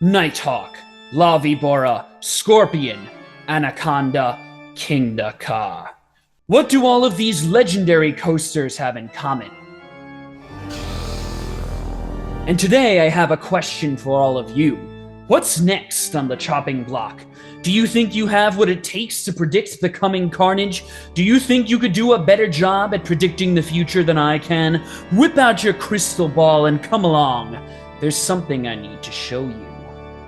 Nighthawk, Lavibora, Scorpion, Anaconda, Kingda. What do all of these legendary coasters have in common? And today I have a question for all of you. What's next on the chopping block? Do you think you have what it takes to predict the coming carnage? Do you think you could do a better job at predicting the future than I can? Whip out your crystal ball and come along. There's something I need to show you.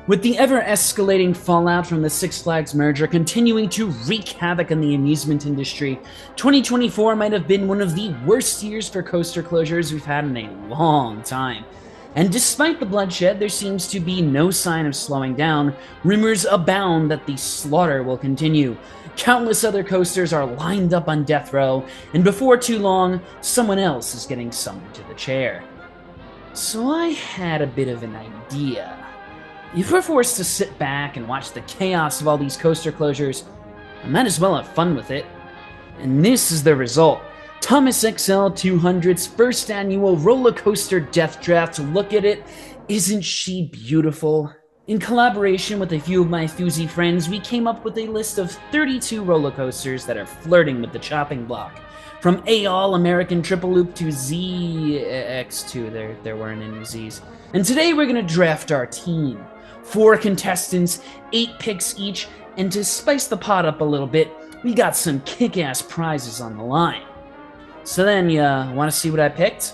With the ever-escalating fallout from the Six Flags merger continuing to wreak havoc in the amusement industry, 2024 might have been one of the worst years for coaster closures we've had in a long time. And despite the bloodshed, there seems to be no sign of slowing down. Rumors abound that the slaughter will continue. Countless other coasters are lined up on death row, and before too long, someone else is getting summoned to the chair. So I had a bit of an idea. If we're forced to sit back and watch the chaos of all these coaster closures, I might as well have fun with it. And this is the result. Thomas XL 200's first annual roller coaster death draft. Look at it. Isn't she beautiful? In collaboration with a few of my Thuzy friends, we came up with a list of 32 roller coasters that are flirting with the chopping block. From AL American Triple Loop to ZX2, there weren't any Z's. And today we're gonna draft our team. 4 contestants, 8 picks each, and to spice the pot up a little bit, we got some kick-ass prizes on the line. So then, you want to see what I picked?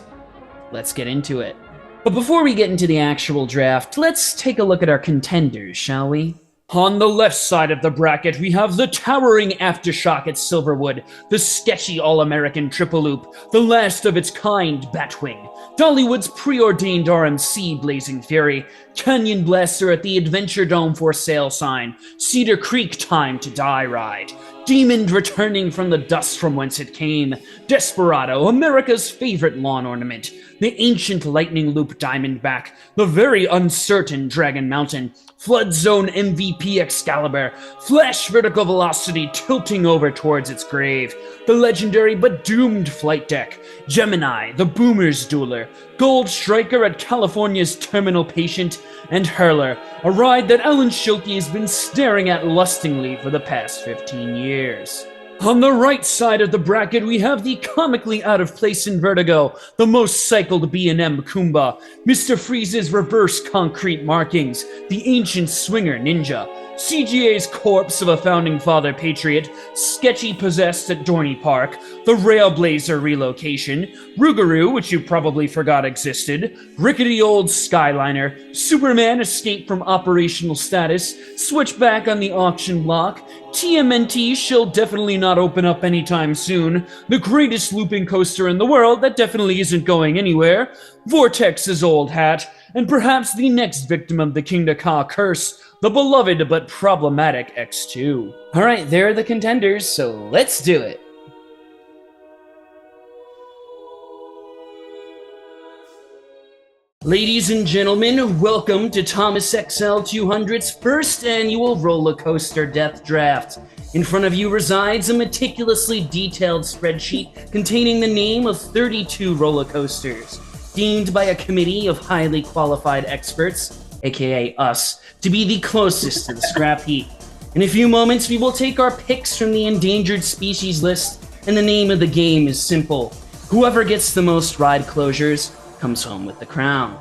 Let's get into it. But before we get into the actual draft, let's take a look at our contenders, shall we? On the left side of the bracket, we have the towering Aftershock at Silverwood, the sketchy All-American Triple Loop, the last of its kind Batwing, Dollywood's preordained RMC Blazing Fury, Canyon Blaster at the Adventure Dome for sale sign, Cedar Creek Time to Die ride, Demon returning from the dust from whence it came, Desperado, America's favorite lawn ornament, the ancient Lightning Loop Diamondback, the very uncertain Dragon Mountain, Flood Zone MVP Excalibur, Flash Vertical Velocity tilting over towards its grave, the legendary but doomed Flight Deck, Gemini, the Boomer's Dueler, Gold Striker at California's Terminal Patient, and Hurler, a ride that Alan Schilke has been staring at lustingly for the past 15 years. On the right side of the bracket, we have the comically out-of-place Invertigo, the most cycled B&M Kumba, Mr. Freeze's reverse concrete markings, the ancient swinger ninja, CGA's corpse of a founding father patriot, sketchy possessed at Dorney Park, the Railblazer relocation, Rougarou, which you probably forgot existed, rickety old Skyliner, Superman escaped from operational status, Switchback on the auction block, TMNT she'll definitely not open up anytime soon, the greatest looping coaster in the world that definitely isn't going anywhere, Vortex's old hat, and perhaps the next victim of the Kingda curse, the beloved but problematic X2. Alright, there are the contenders, so let's do it. Ladies and gentlemen, welcome to Thomas XL 200's first annual roller coaster death draft. In front of you resides a meticulously detailed spreadsheet containing the name of 32 roller coasters, deemed by a committee of highly qualified experts, aka us, to be the closest to the scrap heap. In a few moments, we will take our picks from the endangered species list, and the name of the game is simple. Whoever gets the most ride closures comes home with the crown.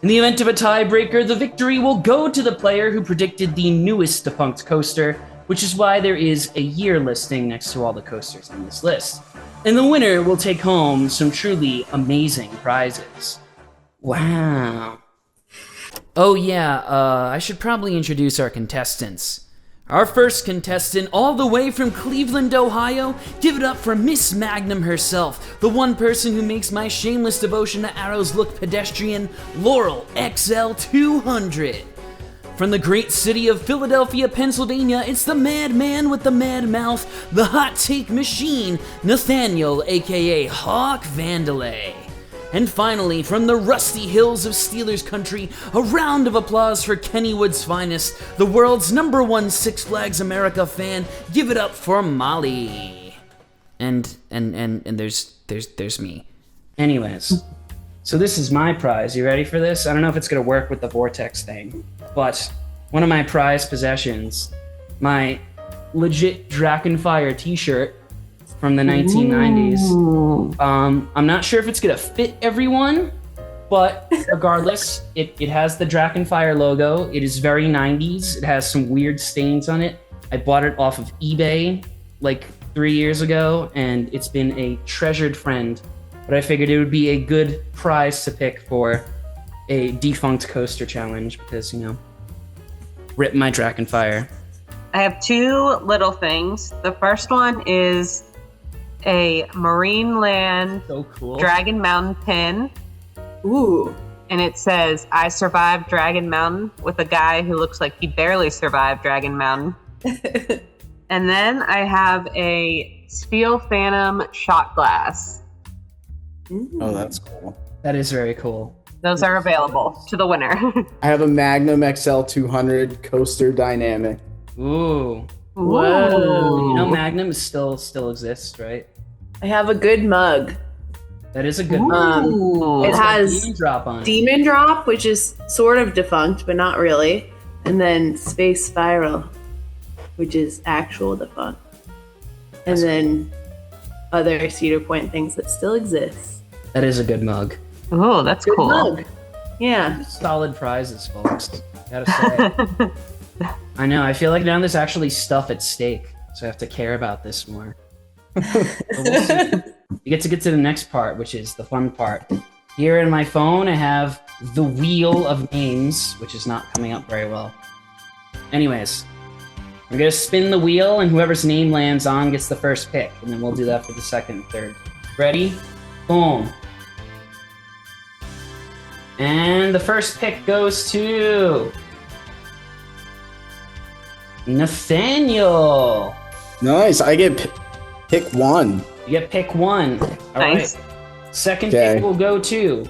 In the event of a tiebreaker, the victory will go to the player who predicted the newest defunct coaster, which is why there is a year listing next to all the coasters on this list. And the winner will take home some truly amazing prizes. Wow. Oh yeah, I should probably introduce our contestants. Our first contestant, all the way from Cleveland, Ohio, give it up for Miss Magnum herself, the one person who makes my shameless devotion to arrows look pedestrian, Laurel XL 200. From the great city of Philadelphia, Pennsylvania, it's the madman with the mad mouth, the hot take machine, Nathaniel AKA hawkvandelay. And finally, from the rusty hills of Steelers country, a round of applause for Kennywood's finest, the world's #1 Six Flags America fan. Give it up for Molly. And there's me. Anyways, So this is my prize. You ready for this? I don't know if it's going to work with the vortex thing, but one of my prized possessions, my legit Drakenfire t-shirt from the 1990s. I'm not sure if it's going to fit everyone, but regardless, it has the Drakenfire logo. It is very 90s. It has some weird stains on it. I bought it off of eBay like 3 years ago, and it's been a treasured friend. But I figured it would be a good prize to pick for a defunct coaster challenge because, you know, rip my Drakenfire. I have two little things. The first one is a Marine Land Dragon Mountain pin. Ooh. And it says, I survived Dragon Mountain, with a guy who looks like he barely survived Dragon Mountain. And then I have a Steel Phantom shot glass. Oh, that's cool. That is very cool. Those are available to the winner. I have a Magnum XL 200 coaster dynamic. Ooh. Whoa. You know Magnum still exists, right? I have a good mug. That is a good mug. It has Demon Drop on it. Demon Drop, which is sort of defunct, but not really. And then Space Spiral, which is actual defunct. And then other Cedar Point things that still exist. That is a good mug. Oh, that's Good cool. mug. Yeah. Solid prizes, folks. Gotta say. I know. I feel like now there's actually stuff at stake, so I have to care about this more. But we'll see. You get to the next part, which is the fun part. Here in my phone, I have the wheel of names, which is not coming up very well. Anyways, we're gonna spin the wheel, and whoever's name lands on gets the first pick, and then we'll do that for the second and third. Ready? Boom. And the first pick goes to Nathaniel. Nice. I get pick one. You get pick one. All Nice. right. Second Okay. pick will go to.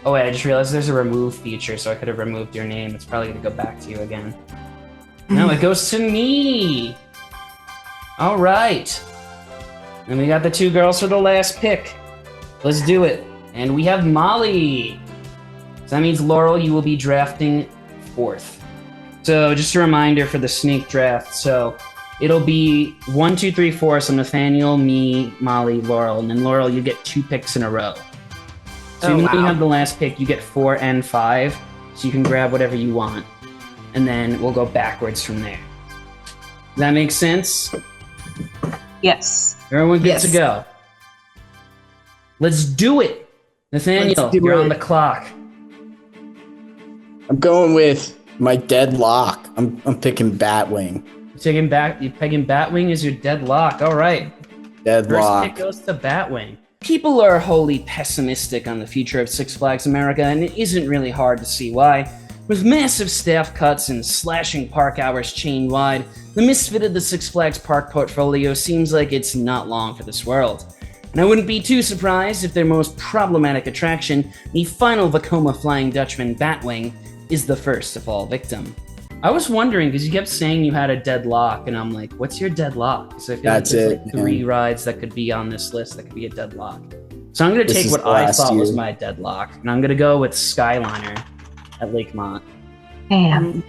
Oh wait, I just realized there's a remove feature, so I could have removed your name. It's probably gonna go back to you again. No, it goes to me. All right. And we got the two girls for the last pick. Let's do it. And we have Molly. So that means, Laurel, you will be drafting fourth. So just a reminder for the snake draft. So it'll be 1, 2, 3, 4. So Nathaniel, me, Molly, Laurel. And then, Laurel, you get 2 picks in a row. So even though you have the last pick, you get 4 and 5. So you can grab whatever you want. And then we'll go backwards from there. Does that make sense? Yes. Everyone good to go. Let's do it. Nathaniel, you're on the clock. I'm going with my deadlock. I'm picking Batwing. You picking Batwing as your deadlock. All right. Deadlock. First pick goes to Batwing. People are wholly pessimistic on the future of Six Flags America, and it isn't really hard to see why. With massive staff cuts and slashing park hours chain-wide, the misfit of the Six Flags Park portfolio seems like it's not long for this world. And I wouldn't be too surprised if their most problematic attraction, the final Vekoma Flying Dutchman Batwing, is the first to fall victim. I was wondering, because you kept saying you had a deadlock, and I'm like, what's your deadlock? So I feel That's like there's it, like 3 man. rides that could be on this list that could be a deadlock. So I'm going to This take is what the I last thought was year. my deadlock, and I'm going to go with Skyliner at Lakemont. Damn.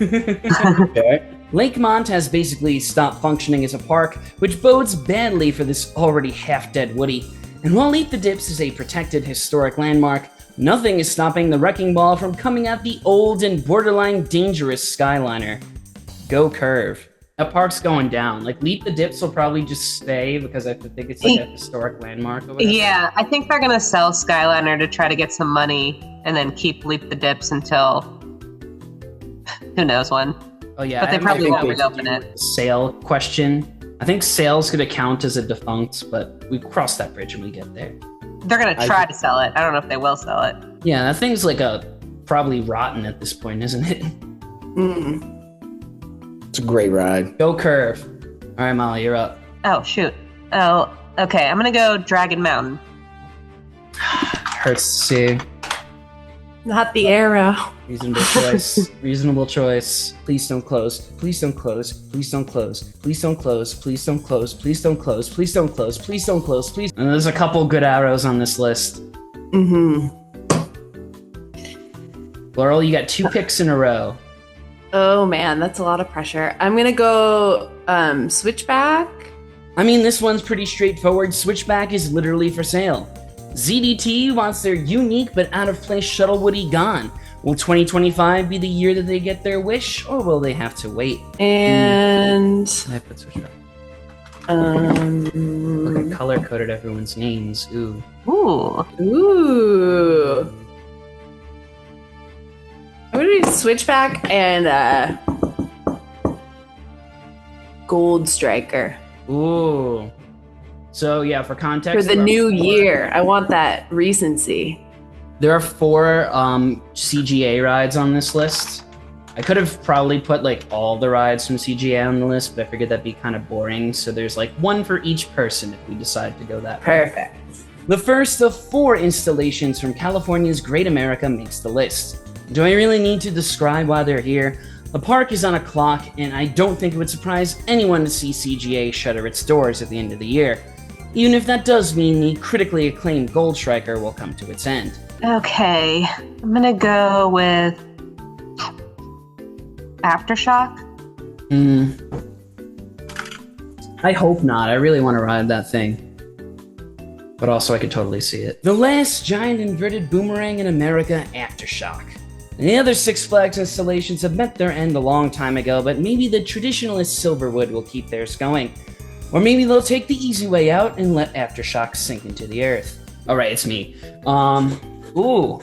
Okay. Lakemont has basically stopped functioning as a park, which bodes badly for this already half-dead Woody. And while Eat the Dips is a protected historic landmark, nothing is stopping the wrecking ball from coming at the old and borderline dangerous Skyliner. Go Curve. That park's going down. Like, Leap the Dips will probably just stay because I think it's like a historic landmark or whatever. Yeah, I think they're gonna sell Skyliner to try to get some money and then keep Leap the Dips until who knows when. Oh yeah, But they I probably think won't they reopen do it. a sale question. I think sale's gonna count as a defunct, but we cross that bridge when we get there. They're gonna try to sell it. I don't know if they will sell it. Yeah, that thing's like probably rotten at this point, isn't it? It's a great ride. Go Curve. All right, Molly, you're up. Oh shoot. Oh, okay. I'm gonna go Dragon Mountain. Hurts to see. Not the arrow. Reasonable choice. Reasonable choice. Please don't close. Please don't close. Please don't close. Please don't close. Please don't close. Please don't close. Please don't close. Please don't close. Please. And there's a couple good arrows on this list. Laurel, you got 2 picks in a row. Oh man, that's a lot of pressure. I'm gonna go Switchback. I mean, this one's pretty straightforward. Switchback is literally for sale. ZDT wants their unique but out-of-place shuttle Woody gone. Will 2025 be the year that they get their wish, or will they have to wait? And I put Switchback. Look, I color-coded everyone's names. Ooh. Ooh. I'm gonna do Switchback and Gold Striker. Ooh. So yeah, for context, For the new year. I want that recency. there are 4 CGA rides on this list. I could have probably put like all the rides from CGA on the list, but I figured that'd be kind of boring. So there's like 1 for each person if we decide to go that way. Perfect. The first of 4 installations from California's Great America makes the list. Do I really need to describe why they're here? The park is on a clock, and I don't think it would surprise anyone to see CGA shutter its doors at the end of the year, even if that does mean the critically acclaimed Gold Striker will come to its end. Okay, I'm gonna go with Aftershock. I hope not. I really want to ride that thing. But also I could totally see it. The last giant inverted boomerang in America, Aftershock. And the other Six Flags installations have met their end a long time ago, but maybe the traditionalist Silverwood will keep theirs going. Or maybe they'll take the easy way out and let Aftershock sink into the earth. Alright, it's me. Ooh.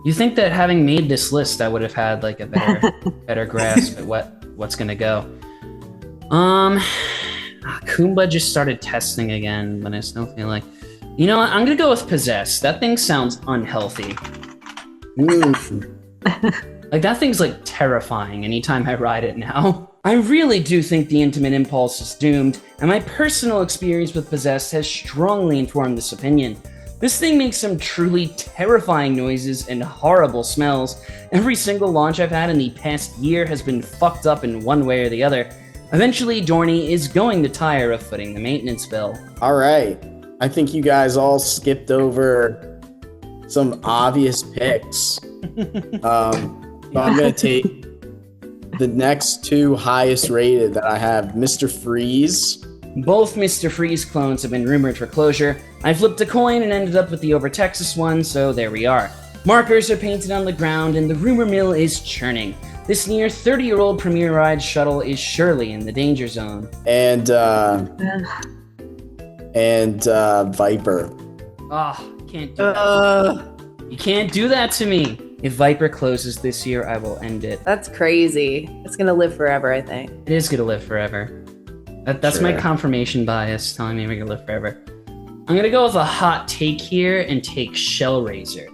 You think that having made this list, I would have had like a better grasp at what's gonna go. Kumba just started testing again, but I still feel like, you know what? I'm gonna go with Possess. That thing sounds unhealthy. Like that thing's like terrifying anytime I ride it now. I really do think the Intimate Impulse is doomed, and my personal experience with Possess has strongly informed this opinion. This thing makes some truly terrifying noises and horrible smells. Every single launch I've had in the past year has been fucked up in one way or the other. Eventually, Dorney is going to tire of footing the maintenance bill. All right. I think you guys all skipped over some obvious picks. So I'm going to take the next 2 highest rated that I have, Mr. Freeze. Both Mr. Freeze clones have been rumored for closure. I flipped a coin and ended up with the Over Texas one, so there we are. Markers are painted on the ground and the rumor mill is churning. This near 30-year-old Premier Ride shuttle is surely in the danger zone. And Viper. Can't do that. You can't do that to me. If Viper closes this year, I will end it. That's crazy. It's gonna live forever, I think. It is gonna live forever. That's Sure. my confirmation bias telling me we're gonna live forever. I'm gonna go with a hot take here and take Shellraiser,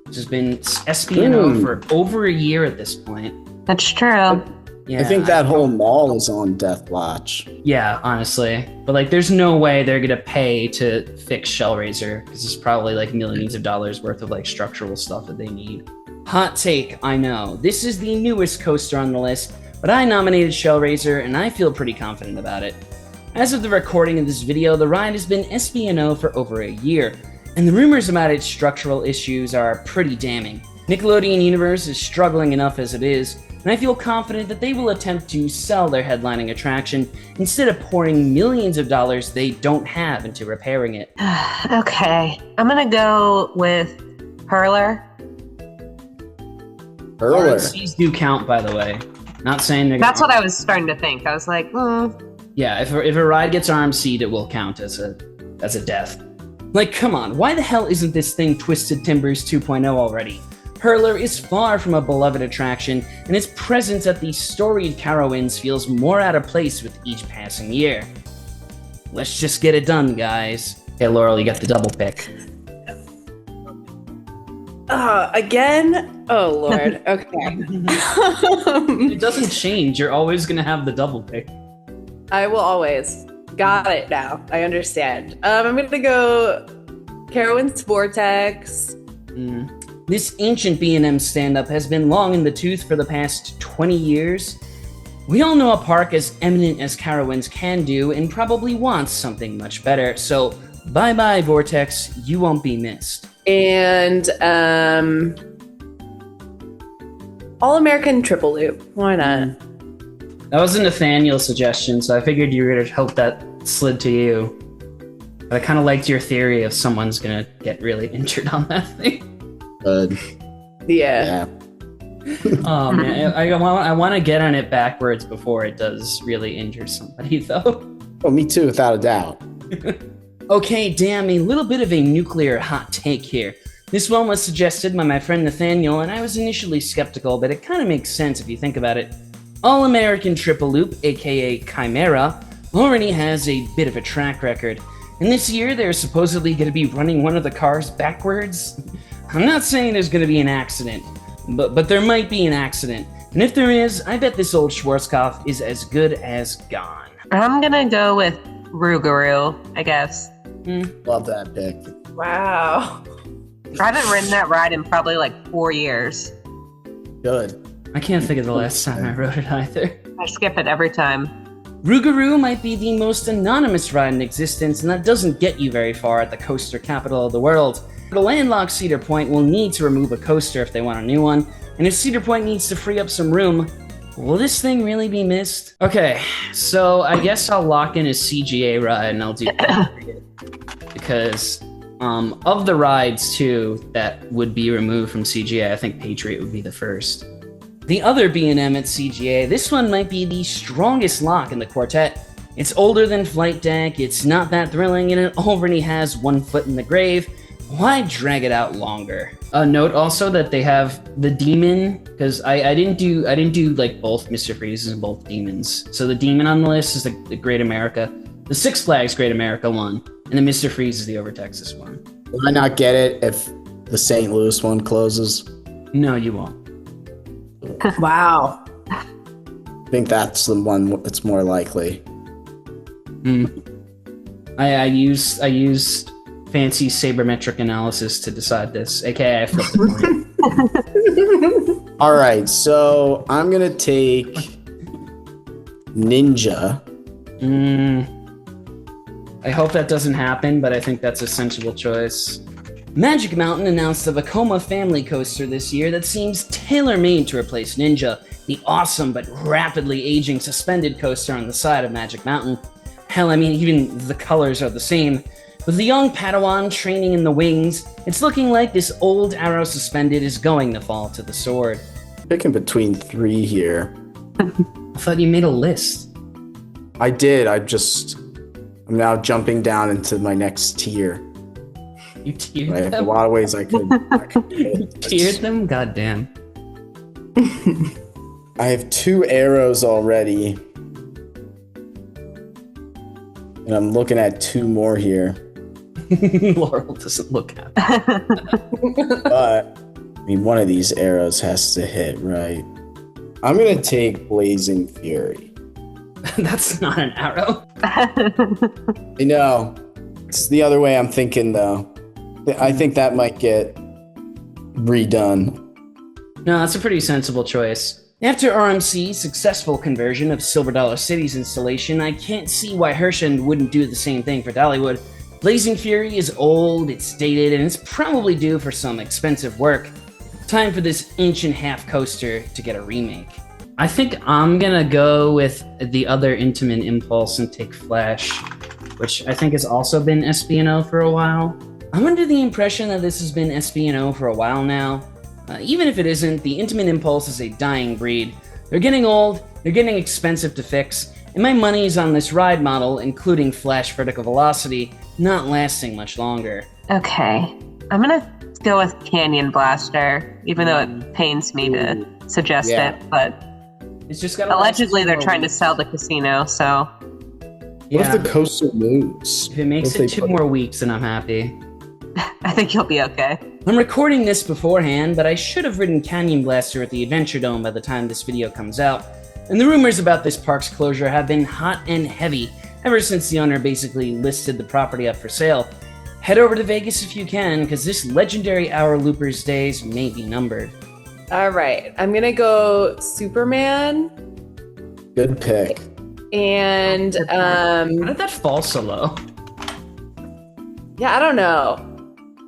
which has been SPNO for over a year at this point. That's true. Yeah, I think that whole mall is on death watch. Yeah, honestly. But like there's no way they're gonna pay to fix Shellraiser, because it's probably like millions of dollars worth of like structural stuff that they need. Hot take, I know. This is the newest coaster on the list, but I nominated Shellraiser and I feel pretty confident about it. As of the recording of this video, the ride has been SPNO for over a year, and the rumors about its structural issues are pretty damning. Nickelodeon Universe is struggling enough as it is, and I feel confident that they will attempt to sell their headlining attraction instead of pouring millions of dollars they don't have into repairing it. Okay, I'm gonna go with Hurler. Hurler. RNCs do count, by the way. Not saying they're That's what I was starting to think. I was like, Yeah, if a ride gets RMC'd, it will count as a death. Like, come on, why the hell isn't this thing Twisted Timbers 2.0 already? Hurler is far from a beloved attraction, and its presence at the storied Carowinds feels more out of place with each passing year. Let's just get it done, guys. Hey, Laurel, you got the double pick. Again? Oh, Lord. Okay. It doesn't change. You're always going to have the double pick. I will always. Got it now. I understand. I'm going to go Carowinds Vortex. This ancient B&M stand-up has been long in the tooth for the past 20 years. We all know a park as eminent as Carowinds can do and probably wants something much better, so bye-bye, Vortex, you won't be missed. And All-American triple loop. Why not? That was a Nathaniel suggestion, so I figured you would hope that slid to you. But I kind of liked your theory of someone's gonna get really injured on that thing. Good. Yeah. Oh man, I want to get on it backwards before it does really injure somebody, though. Oh, me too, without a doubt. Okay, damn, a little bit of a nuclear hot take here. This one was suggested by my friend Nathaniel, and I was initially skeptical, but it kind of makes sense if you think about it. All-American Triple Loop, aka Chimera, already has a bit of a track record. And this year, they're supposedly going to be running one of the cars backwards. I'm not saying there's going to be an accident, but there might be an accident. And if there is, I bet this old Schwarzkopf is as good as gone. I'm gonna go with Rougarou, I guess. Love that pick. Wow. I haven't ridden that ride in probably like 4 years. Good. I can't think of the last time I rode it either. I skip it every time. Rougarou might be the most anonymous ride in existence, and that doesn't get you very far at the coaster capital of the world. The landlocked Cedar Point will need to remove a coaster if they want a new one, and if Cedar Point needs to free up some room, will this thing really be missed? Okay, so I guess I'll lock in a CGA ride and I'll do Patriot. Because of the rides, too, that would be removed from CGA, I think Patriot would be the first. The other B&M at CGA, this one might be the strongest lock in the quartet. It's older than Flight Deck, it's not that thrilling, and it already has one foot in the grave. Why drag it out longer? Note also that they have the Demon, because I didn't do like both Mr. Freezes and both Demons. So the Demon on the list is the Great America, the Six Flags Great America one, and the Mr. Freeze is the Over Texas one. Will I not get it if the St. Louis one closes? No, you won't. Wow. I think that's the one that's more likely. I used fancy sabermetric analysis to decide this, aka I flipped the coin. All right, so I'm gonna take Ninja. I hope that doesn't happen, but I think that's a sensible choice. Magic Mountain announced the Vekoma family coaster this year that seems tailor-made to replace Ninja, the awesome but rapidly aging suspended coaster on the side of Magic Mountain. Hell, I mean, even the colors are the same. With the young Padawan training in the wings, it's looking like this old arrow suspended is going to fall to the sword. Picking between 3 here. I thought you made a list. I did. I'm now jumping down into my next tier. You tiered I have a them? lot of ways I could You tiered them? Goddamn. I have 2 arrows already. And I'm looking at 2 more here. Laurel doesn't look happy. But, I mean, one of these arrows has to hit, right? I'm going to take Blazing Fury. That's not an arrow. I know. It's the other way I'm thinking, though. I think that might get redone. No, that's a pretty sensible choice. After RMC's successful conversion of Silver Dollar City's installation, I can't see why Herschend wouldn't do the same thing for Dollywood. Blazing Fury is old, it's dated, and it's probably due for some expensive work. Time for this ancient half coaster to get a remake. I think I'm gonna go with the other Intamin Impulse and take Flash, which I think has also been SB&O for a while. I'm under the impression that this has been SB&O for a while now. Even if it isn't, the Intamin Impulse is a dying breed. They're getting old, they're getting expensive to fix, and my money's on this ride model, including Flash Vertical Velocity, not lasting much longer. Okay, I'm gonna go with Canyon Blaster, even though it pains me to suggest it, but It's just got allegedly they're trying to sell the casino, so... What if the coaster moves? If it makes it 2 more weeks, then I'm happy. I think you'll be okay. I'm recording this beforehand, but I should have ridden Canyon Blaster at the Adventure Dome by the time this video comes out. And the rumors about this park's closure have been hot and heavy ever since the owner basically listed the property up for sale. Head over to Vegas if you can, because this legendary Hour Loopers days may be numbered. All right. I'm going to go Superman. Good pick. And, How did that fall so low? yeah, I don't know.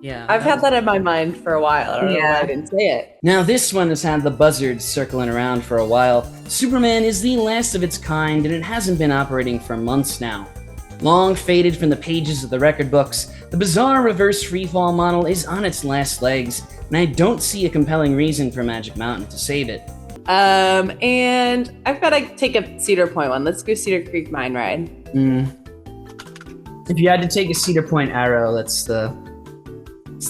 Yeah. I've had that in my mind for a while. I don't know why I didn't say it. Now this one has had the buzzards circling around for a while. Superman is the last of its kind, and it hasn't been operating for months now. Long faded from the pages of the record books, the bizarre reverse freefall model is on its last legs, and I don't see a compelling reason for Magic Mountain to save it. And I've got to take a Cedar Point one. Let's go Cedar Creek Mine Ride. If you had to take a Cedar Point arrow, it's the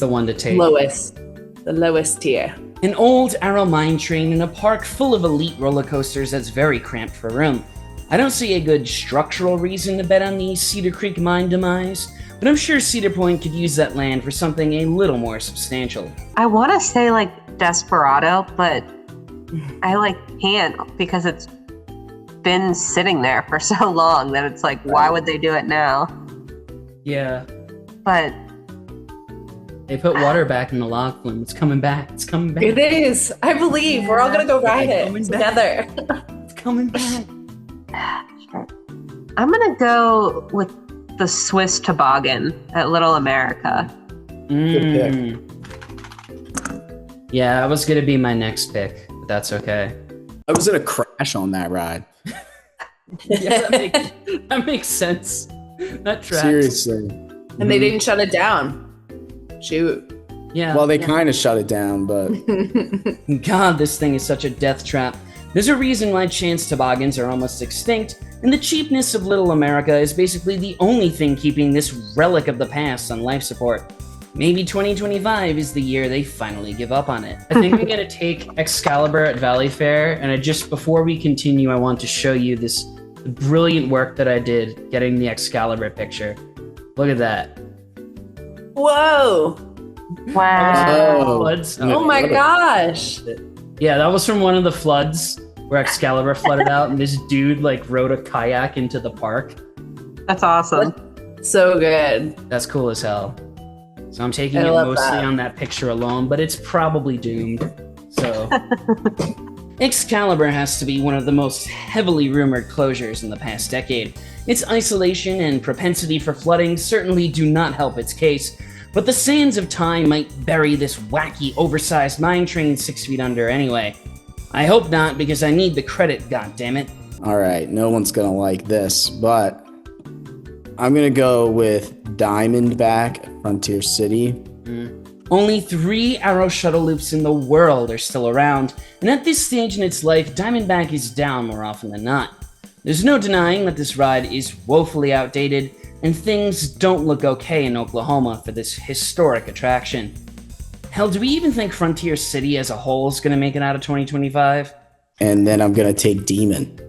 one to take. The lowest tier. An old Arrow mine train in a park full of elite roller coasters that's very cramped for room. I don't see a good structural reason to bet on the Cedar Creek mine demise, but I'm sure Cedar Point could use that land for something a little more substantial. I want to say like Desperado, but I can't because it's been sitting there for so long that it's like, why would they do it now? Yeah. But they put water back in the log flume. It's coming back. It's coming back. It is. I believe. We're all going to go ride it together. It's coming back. I'm going to go with the Swiss toboggan at Little America. Good Yeah, that was going to be my next pick, but that's okay. I was in a crash on that ride. Yeah, that makes sense. That tracks. Seriously. And they didn't shut it down. Shoot. Yeah. Well, they kind of shut it down, but God, this thing is such a death trap. There's a reason why chance toboggans are almost extinct, and the cheapness of Little America is basically the only thing keeping this relic of the past on life support. Maybe 2025 is the year they finally give up on it. I think I'm gonna take Excalibur at Valley Fair, and before we continue, I want to show you this brilliant work that I did getting the Excalibur picture. Look at that. Whoa. Wow. Floods. Oh my gosh. Yeah, that was from one of the floods where Excalibur flooded out, and this dude rode a kayak into the park. That's awesome. So good. That's cool as hell. So I'm taking I it love mostly that. on that picture alone, but it's probably doomed. So Excalibur has to be one of the most heavily rumored closures in the past decade. Its isolation and propensity for flooding certainly do not help its case, but the sands of time might bury this wacky, oversized mine train 6 feet under anyway. I hope not, because I need the credit, goddammit. all right, no one's going to like this, but I'm going to go with Diamondback at Frontier City. Only 3 Arrow shuttle loops in the world are still around, and at this stage in its life, Diamondback is down more often than not. There's no denying that this ride is woefully outdated, and things don't look okay in Oklahoma for this historic attraction. Hell, do we even think Frontier City as a whole is going to make it out of 2025? And then I'm going to take Demon.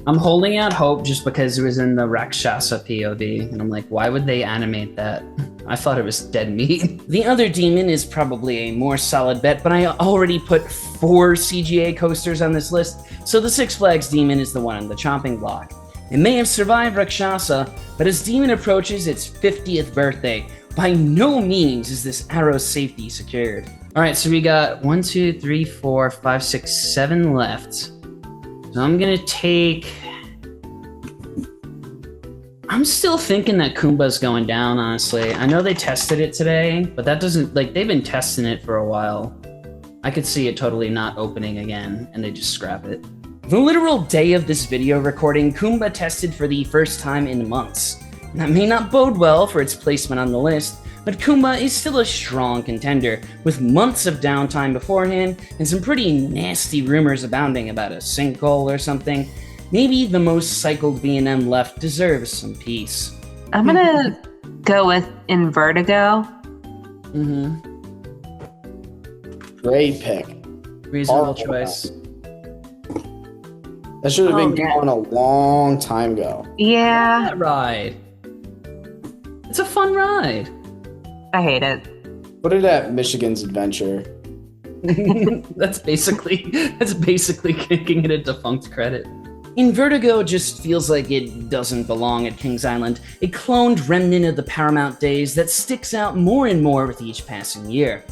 I'm holding out hope just because it was in the Rakshasa POV, and I'm like, why would they animate that? I thought it was dead meat. The other demon is probably a more solid bet, but I already put 4 CGA coasters on this list, so the Six Flags demon is the one on the chopping block. It may have survived Rakshasa, but as Demon approaches its 50th birthday, by no means is this Arrow's safety secured. Alright, so we got 1, 2, 3, 4, 5, 6, 7 left. So I'm gonna take... I'm still thinking that Kumba's going down, honestly. I know they tested it today, but that doesn't... they've been testing it for a while. I could see it totally not opening again, and they just scrap it. The literal day of this video recording, Kumba tested for the first time in months. That may not bode well for its placement on the list, but Kumba is still a strong contender, with months of downtime beforehand and some pretty nasty rumors abounding about a sinkhole or something. Maybe the most cycled B&M left deserves some peace. I'm gonna go with Invertigo. Great pick. Reasonable Horrible choice. That should have been yeah. going a long time ago. Yeah, That ride. It's a fun ride. I hate it. Put it at Michigan's Adventure. That's basically kicking it a defunct credit. Invertigo just feels like it doesn't belong at Kings Island, a cloned remnant of the Paramount days that sticks out more and more with each passing year.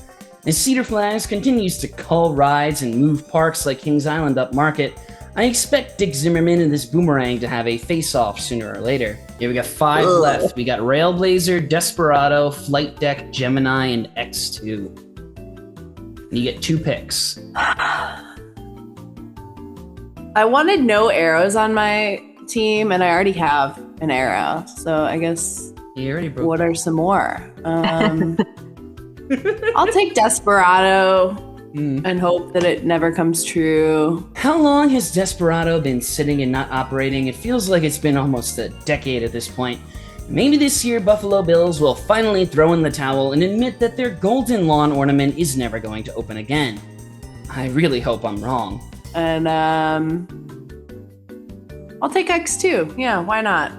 As Cedar Flags continues to cull rides and move parks like Kings Island up market, I expect Dick Zimmerman and this boomerang to have a face-off sooner or later. Yeah, we got 5 left. We got Railblazer, Desperado, Flight Deck, Gemini, and X2. And you get 2 picks. I wanted no arrows on my team, and I already have an arrow. So I guess You already broke. what are some more? I'll take Desperado and hope that it never comes true. How long has Desperado been sitting and not operating? It feels like it's been almost a decade at this point. Maybe this year Buffalo Bills will finally throw in the towel and admit that their golden lawn ornament is never going to open again. I really hope I'm wrong. And I'll take X2. Yeah, why not?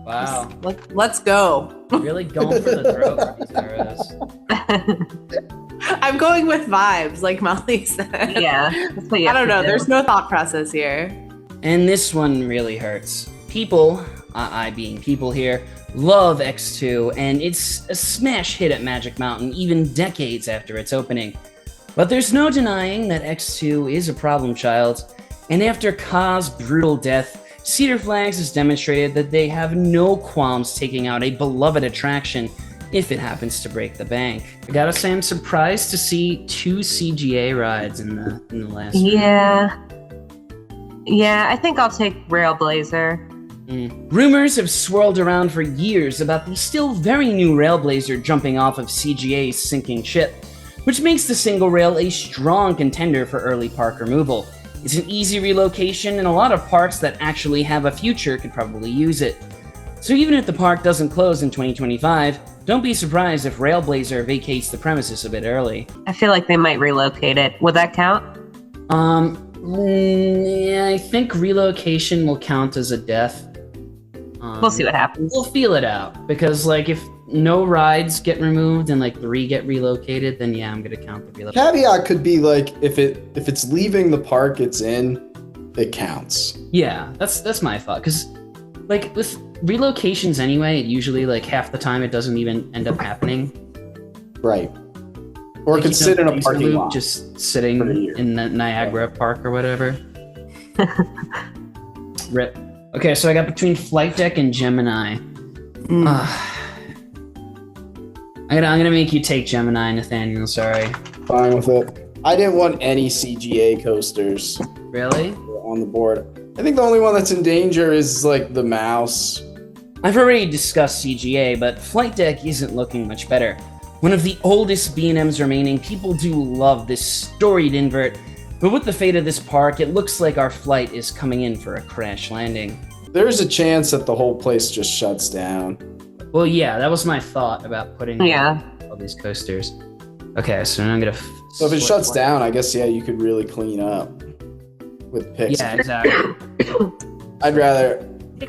Wow. Let's go. Really going for the throat with these arrows. I'm going with vibes, like Molly said. Yeah. That's what you I have don't to know. do. There's no thought process here. And this one really hurts. People, I being people here, love X2, and it's a smash hit at Magic Mountain even decades after its opening. But there's no denying that X2 is a problem child, and after Ka's brutal death, Cedar Flags has demonstrated that they have no qualms taking out a beloved attraction if it happens to break the bank. I gotta say, I'm surprised to see 2 CGA rides in the last round. Yeah, I think I'll take Railblazer. Rumors have swirled around for years about the still very new Railblazer jumping off of CGA's sinking ship, which makes the single rail a strong contender for early park removal. It's an easy relocation, and a lot of parks that actually have a future could probably use it. So even if the park doesn't close in 2025, don't be surprised if Railblazer vacates the premises a bit early. I feel like they might relocate it. Would that count? Yeah, I think relocation will count as a death. We'll see what happens. We'll feel it out, because like if no rides get removed and like 3 get relocated, then yeah, I'm gonna count the relocation. Caveat could be like if it's leaving the park it's in, it counts. Yeah, that's my thought, because like with relocations anyway, it usually like half the time it doesn't even end up happening. Right. Or it could sit in a parking lot. Just sitting for a year. in the Niagara Park or whatever. Rip. Okay, so I got between Flight Deck and Gemini. I'm gonna make you take Gemini, Nathaniel. Sorry. Fine with it. I didn't want any CGA coasters Really? on the board. I think the only one that's in danger is like the mouse. I've already discussed CGA, but Flight Deck isn't looking much better. One of the oldest B&Ms remaining, people do love this storied invert, but with the fate of this park, it looks like our flight is coming in for a crash landing. There's a chance that the whole place just shuts down. Well, yeah, that was my thought about putting all these coasters. Okay, so now I'm gonna. So if it shuts down, I guess yeah, you could really clean up with picks. Yeah, exactly.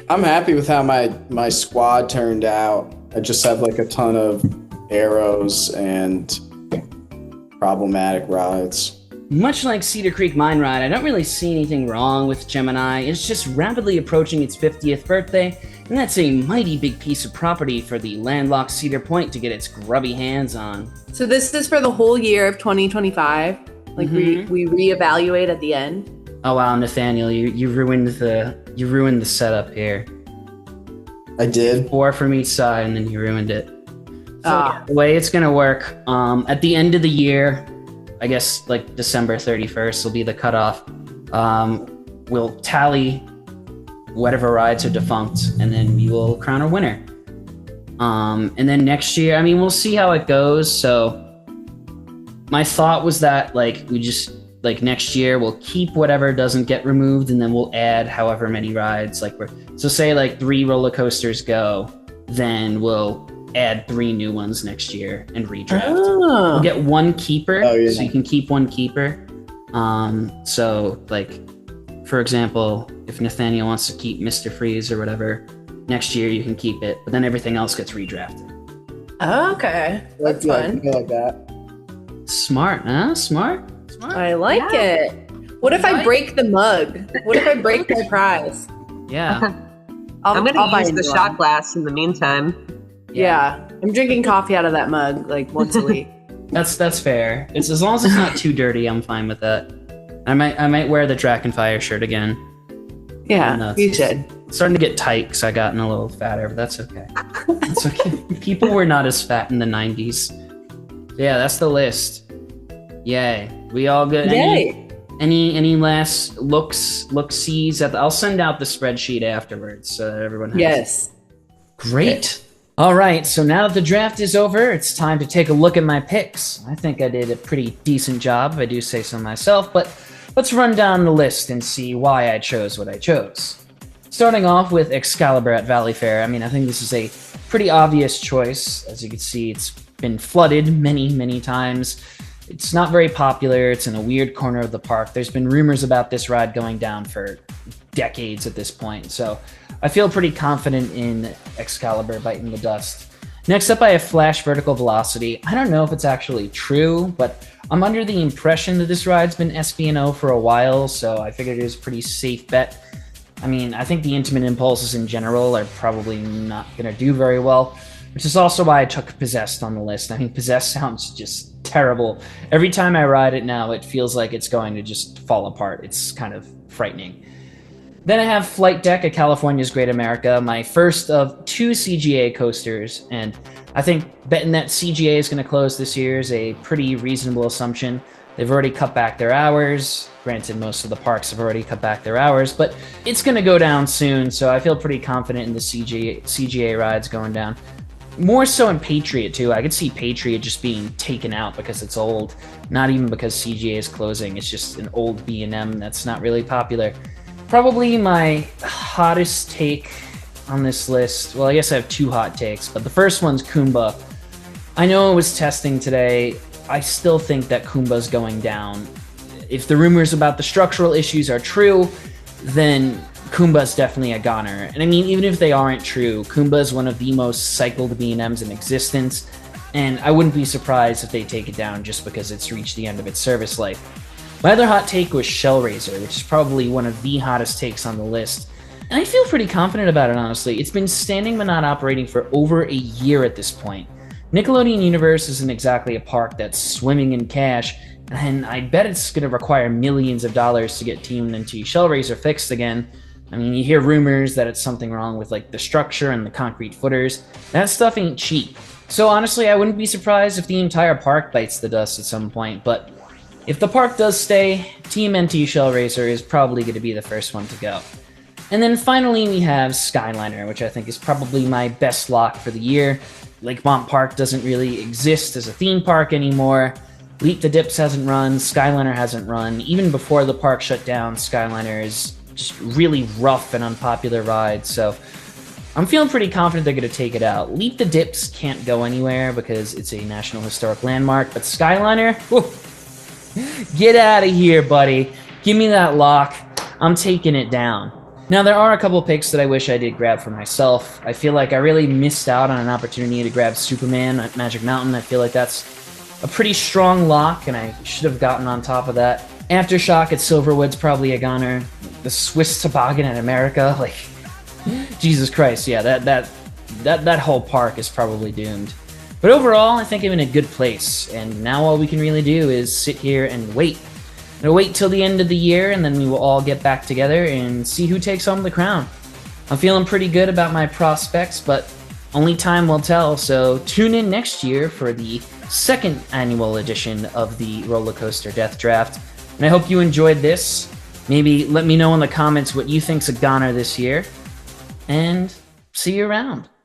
I'm happy with how my squad turned out. I just have like a ton of arrows and problematic rides. Much like Cedar Creek Mine Ride, I don't really see anything wrong with Gemini. It's just rapidly approaching its 50th birthday, and that's a mighty big piece of property for the landlocked Cedar Point to get its grubby hands on. So this is for the whole year of 2025. Like we reevaluate at the end. Oh wow, Nathaniel, you ruined the setup here. I did. 4 from each side, and then you ruined it. So the way it's gonna work, at the end of the year, I guess like December 31st will be the cutoff. We'll tally whatever rides are defunct, and then we will crown a winner. And then next year, I mean, we'll see how it goes. So my thought was that like we just like next year we'll keep whatever doesn't get removed, and then we'll add however many rides. So say like 3 roller coasters go, then we'll add 3 new ones next year and redraft. We'll get 1 keeper, so you can keep 1 keeper. So like, for example, if Nathaniel wants to keep Mr. Freeze or whatever, next year you can keep it, but then everything else gets redrafted. Okay, that's fun. I like that. Smart, huh? Smart. I like it. What if I break the mug? What if I break my prize? Yeah. I'm I'll gonna buy use a the new shot one. glass in the meantime. Yeah, I'm drinking coffee out of that mug like once a week. That's fair. It's as long as it's not too dirty, I'm fine with that. I might wear the Drakenfire shirt again. Yeah, Nuts. you should. starting to get tight because I gotten a little fatter, but that's okay. It's okay. People were not as fat in the 90s. Yeah, that's the list. Yay. We all good? Yay. Any last look-sees? I'll send out the spreadsheet afterwards so that everyone has Yes. Great. All right, so now that the draft is over, it's time to take a look at my picks. I think I did a pretty decent job, if I do say so myself, but let's run down the list and see why I chose what I chose. Starting off with Excalibur at Valleyfair. I mean, I think this is a pretty obvious choice. As you can see, it's been flooded many times. It's not very popular. It's in a weird corner of the park. There's been rumors about this ride going down for decades at this point, so I feel pretty confident in Excalibur biting the dust. Next up, I have Flash Vertical Velocity. I don't know if it's actually true, but I'm under the impression that this ride's been SB&O for a while, so I figured it was a pretty safe bet. I mean, I think the Intimate Impulses in general are probably not going to do very well, which is also why I took Possessed on the list. I mean, Possessed sounds just terrible. Every time I ride it now, it feels like it's going to just fall apart. It's kind of frightening. Then I have Flight Deck at California's Great America, my first of 2 CGA coasters, and I think betting that CGA is going to close this year is a pretty reasonable assumption. They've already cut back their hours. Granted, most of the parks have already cut back their hours, but it's going to go down soon, so I feel pretty confident in the CGA rides going down. More so in Patriot, too. I could see Patriot just being taken out because it's old, not even because CGA is closing. It's just an old B&M that's not really popular. Probably my hottest take on this list, well, I guess I have 2 hot takes, but the first one's Kumba. I know it was testing today. I still think that Kumba's going down. If the rumors about the structural issues are true, then Kumba's definitely a goner. And I mean, even if they aren't true, Kumba is one of the most cycled B&Ms in existence, and I wouldn't be surprised if they take it down just because it's reached the end of its service life. My other hot take was Shellraiser, which is probably one of the hottest takes on the list. And I feel pretty confident about it, honestly. It's been standing but not operating for over a year at this point. Nickelodeon Universe isn't exactly a park that's swimming in cash, and I bet it's going to require millions of dollars to get Team NT Shellraiser fixed again. I mean, you hear rumors that it's something wrong with like the structure and the concrete footers. That stuff ain't cheap. So honestly, I wouldn't be surprised if the entire park bites the dust at some point, but if the park does stay, Team NT Shellraiser is probably going to be the first one to go. And then finally we have Skyliner, which I think is probably my best lock for the year. Lakemont Park doesn't really exist as a theme park anymore. Leap the Dips hasn't run, Skyliner hasn't run. Even before the park shut down, Skyliner is just really rough and unpopular ride, so I'm feeling pretty confident they're going to take it out. Leap the Dips can't go anywhere because it's a National Historic Landmark, but Skyliner, whew, get out of here, buddy. Give me that lock. I'm taking it down. Now, there are a couple picks that I wish I did grab for myself. I feel like I really missed out on an opportunity to grab Superman at Magic Mountain. I feel like that's a pretty strong lock, and I should have gotten on top of that. Aftershock at Silverwood's probably a goner. The Swiss Toboggan at America, like, Jesus Christ, yeah, that whole park is probably doomed. But overall, I think I'm in a good place, and now all we can really do is sit here and wait. We'll wait till the end of the year, and then we will all get back together and see who takes home the crown. I'm feeling pretty good about my prospects, but only time will tell, so tune in next year for the 2nd annual edition of the Roller Coaster Death Draft. And I hope you enjoyed this. Maybe let me know in the comments what you think's a goner this year, and see you around.